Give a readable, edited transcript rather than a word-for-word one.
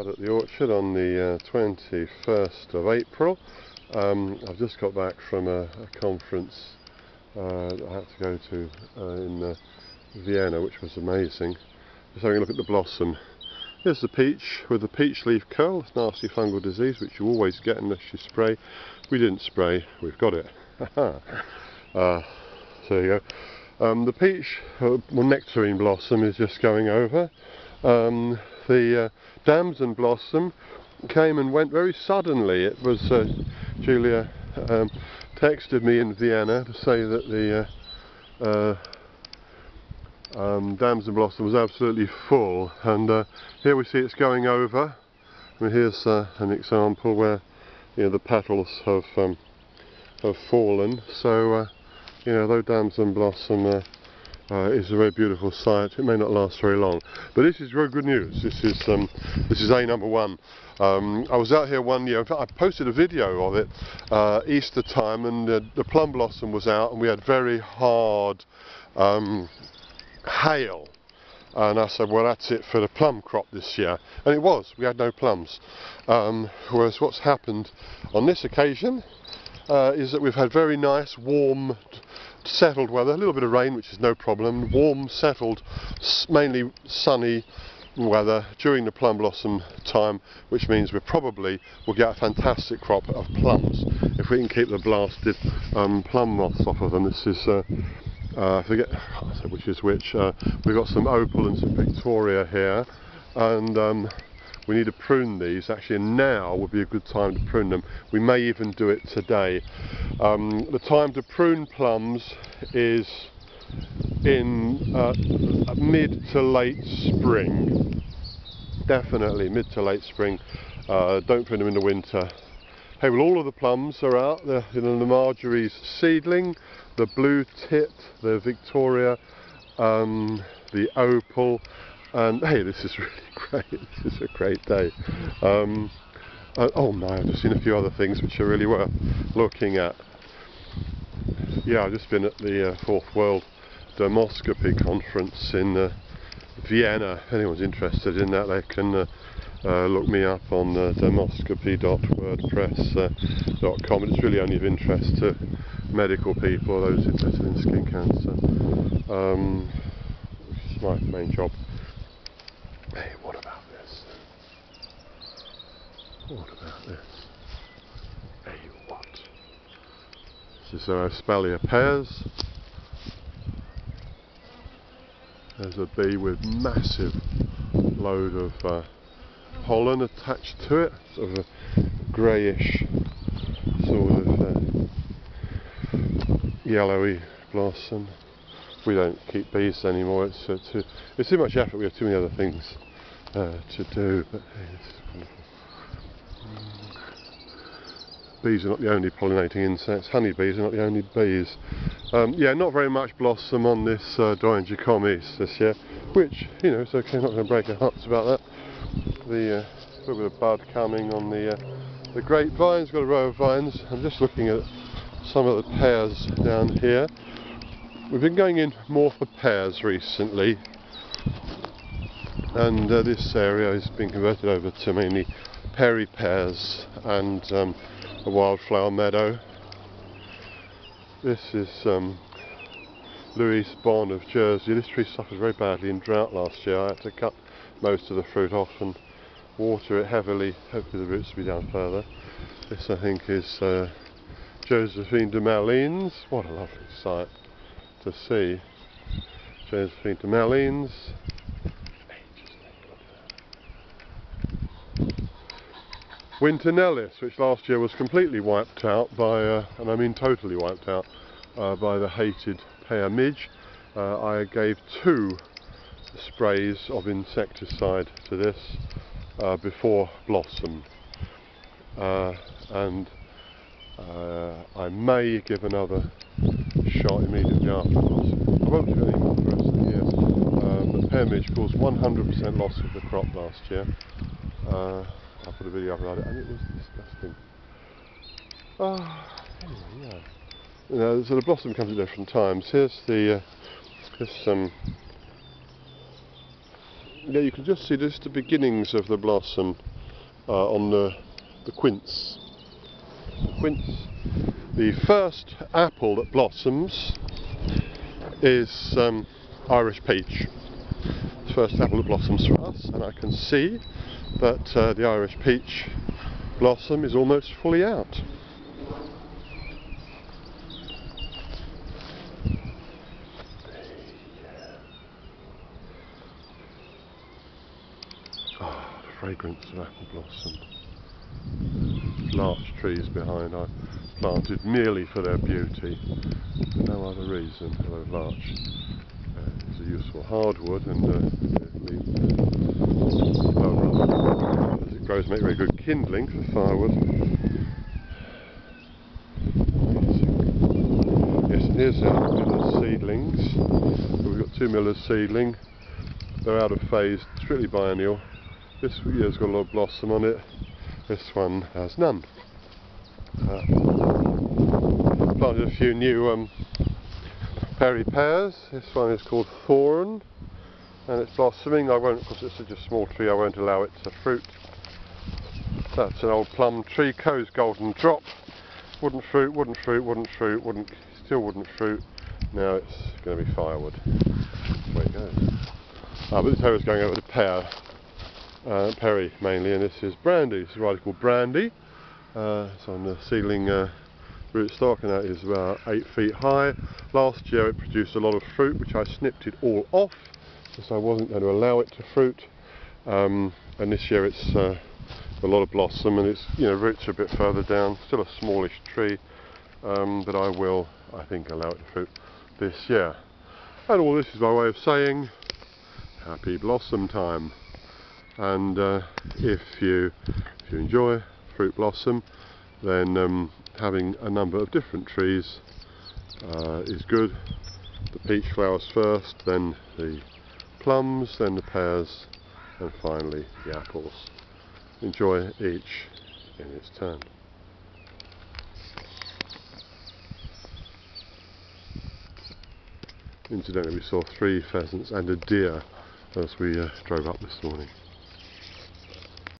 out at the orchard on the 21st of April. I've just got back from a conference that I had to go to in Vienna, which was amazing. Just having a look at the blossom. Here's the peach with the peach leaf curl, nasty fungal disease which you always get unless you spray. We didn't spray, we've got it. So there you go. The peach, nectarine blossom is just going over. The damson blossom came and went very suddenly. It was Julia texted me in Vienna to say that the damson blossom was absolutely full, and here we see it's going over. I mean, here's an example where the petals have fallen. So though damson blossom is a very beautiful sight, it may not last very long, but this is very good news. This is A number one. I was out here one year. In fact, I posted a video of it Easter time, and the plum blossom was out, and we had very hard hail, and I said, well, that's it for the plum crop this year, and it was. We had no plums. Whereas what's happened on this occasion is that we've had very nice, warm, settled weather, a little bit of rain, which is no problem, warm, settled, mainly sunny weather during the plum blossom time, which means we probably will get a fantastic crop of plums if we can keep the blasted plum moths off of them. This is I forget which is which. We've got some opal and some Victoria here, and we need to prune these. Actually, now would be a good time to prune them. We may even do it today. The time to prune plums is in mid to late spring. Definitely mid to late spring. Don't prune them in the winter. Hey, well, all of the plums are out. The Marjorie's seedling, the blue tit, the Victoria, the opal, and hey, this is really great. This is a great day. Oh my, I've just seen a few other things which are really worth looking at. Yeah, I've just been at the Fourth World Dermoscopy Conference in Vienna. If anyone's interested in that, they can look me up on dermoscopy.wordpress.com. It's really only of interest to medical people, those interested in skin cancer. Which is my main job. Hey, what about this? What about this? Hey, what? This is our Espalier pears. There's a bee with massive load of pollen attached to it, sort of a greyish, sort of yellowy blossom. We don't keep bees anymore. It's too much effort. We have too many other things to do. But hey, this is wonderful. Bees are not the only pollinating insects. Honeybees are not the only bees. Yeah, not very much blossom on this Doenja commis this year, which, it's okay. I'm not going to break our hearts about that. The little bit of bud coming on the grapevines. Got a row of vines. I'm just looking at some of the pears down here. We've been going in more for pears recently, and this area has been converted over to mainly peri pears and a wildflower meadow. This is Louis Bon of Jersey. This tree suffered very badly in drought last year. I had to cut most of the fruit off and water it heavily. Hopefully the roots will be down further. This, I think, is Josephine de Malines. What a lovely sight to see. Josephine de Malines. Winter Nellis, which last year was completely wiped out by, and I mean totally wiped out, by the hated pear midge. I gave 2 sprays of insecticide to this before blossom, and I may give another shot immediately after blossom. I won't do any more for the rest of the year. The pear midge caused 100% loss of the crop last year. I put a video up about it, and it was disgusting. Anyway, yeah. So the blossom comes at different times. Here's the yeah, you can just see just the beginnings of the blossom on the quince. The first apple that blossoms is Irish peach. The first apple that blossoms for us, and I can see that the Irish peach blossom is almost fully out. Ah, the fragrance of apple blossom. Larch trees behind I planted merely for their beauty, for no other reason. Although larch is a useful hardwood, and as it grows, make very good kindling for firewood. Yes, and here's our miller's seedlings. So we've got 2 miller's seedling. They're out of phase, strictly biennial. This year's got a lot of blossom on it. This one has none. Planted a few new pears. This one is called Thorn, and it's blossoming. I won't, because it's such a small tree, I won't allow it to fruit. That's an old plum tree, Coe's Golden Drop. Wouldn't fruit, wouldn't fruit, wouldn't fruit, still wouldn't fruit. Now it's going to be firewood. That's the way it goes. But this area is going over to pear. Perry mainly, and this is brandy. This is a variety called brandy. It's on the seedling rootstock, and that is about 8 feet high. Last year it produced a lot of fruit, which I snipped it all off because I wasn't going to allow it to fruit. And this year it's a lot of blossom, and its roots are a bit further down. Still a smallish tree, but I will, I think, allow it to fruit this year. And all this is by way of saying happy blossom time. And if you enjoy fruit blossom, then having a number of different trees is good. The peach flowers first, then the plums, then the pears, and finally the apples. Enjoy each in its turn. Incidentally, we saw 3 pheasants and a deer as we drove up this morning.